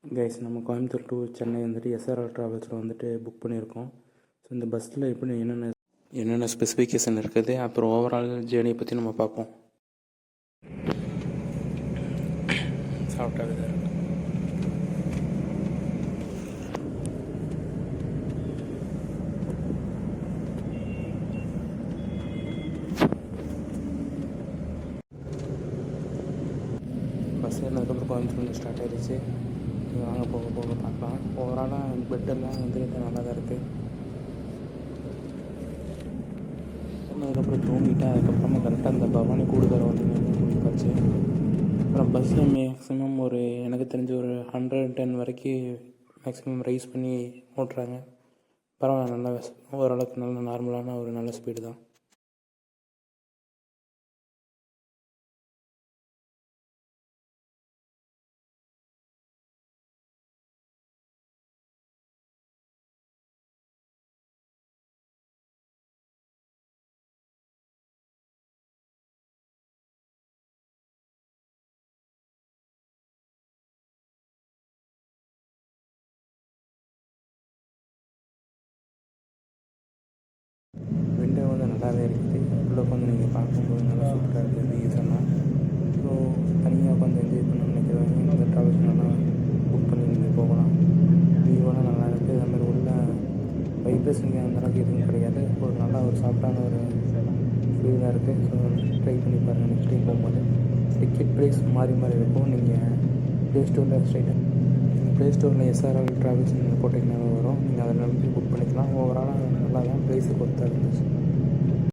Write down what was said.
Guys, நம்ம Coimbatore to Chennai வந்துட்டு SRR ட்ராவல்ஸில் வந்துட்டு புக் பண்ணியிருக்கோம். ஸோ இந்த பஸ்ஸில் எப்படி என்னென்ன ஸ்பெசிஃபிகேஷன் இருக்குது, அப்புறம் ஓவரால் ஜேர்னியை பற்றி நம்ம பார்ப்போம். சாப்பிட்டாது பஸ் ஏறினதுக்கப்புறம் கோயம்புத்தூர் ஸ்டார்ட் ஆகிடுச்சு. வாங்க போக போக பார்க்கலாம். ஓவராலாக பெட்டெல்லாம் வந்து நல்லா தான் இருக்குது. அதுக்கப்புறம் தூங்கிட்டு அதுக்கப்புறமா கரெக்டாக அந்த பவானி கூடுதலை வந்து போச்சு. அப்புறம் பஸ்ஸில் மேக்ஸிமம் எனக்கு தெரிஞ்ச 110 வரைக்கும் மேக்ஸிமம் ரைஸ் பண்ணி ஓட்டுறாங்க. பரவாயில்ல, நல்லா ஓரளவுக்கு நல்ல நார்மலான நல்ல ஸ்பீடு தான். விண்டோ வந்து நல்லாவே இருக்குது. உள்ளே கொஞ்சம் நீங்கள் பார்க்கும்போது நல்லா சூப்பராக இருக்குது ஈஸெல்லாம். ஸோ தனியாக கொஞ்சம் என்ஜாய் பண்ண நினைக்கிறவங்க இந்த ட்ராவல்ஸ் நல்லா புக் பண்ணி நீங்கள் போகலாம். வியூவெல்லாம் நல்லா இருக்குது. அதுமாதிரி உள்ள வைப்ரேஷன் அந்தளவுக்கு எதுவும் கிடையாது. நல்ல சாஃப்டான ஃபீலாக இருக்குது. ஸோ ட்ரை பண்ணி பாருங்கள் நெக்ஸ்ட் டைம் போகும்போது. டிக்கெட் ப்ரைஸ் மாறி இருக்கும். நீங்கள் ப்ளே ஸ்டோரில் எஸ்ஆர்ஆர் ட்ராவல்ஸ் நீங்கள் போட்டிங்கன்னா வரும். நீங்கள் அதில் வந்து புக் பண்ணிக்கலாம். ஓவராலாக நல்லா தான் ப்ரைஸுக்கு ஒர்த்தாக இருந்துச்சு.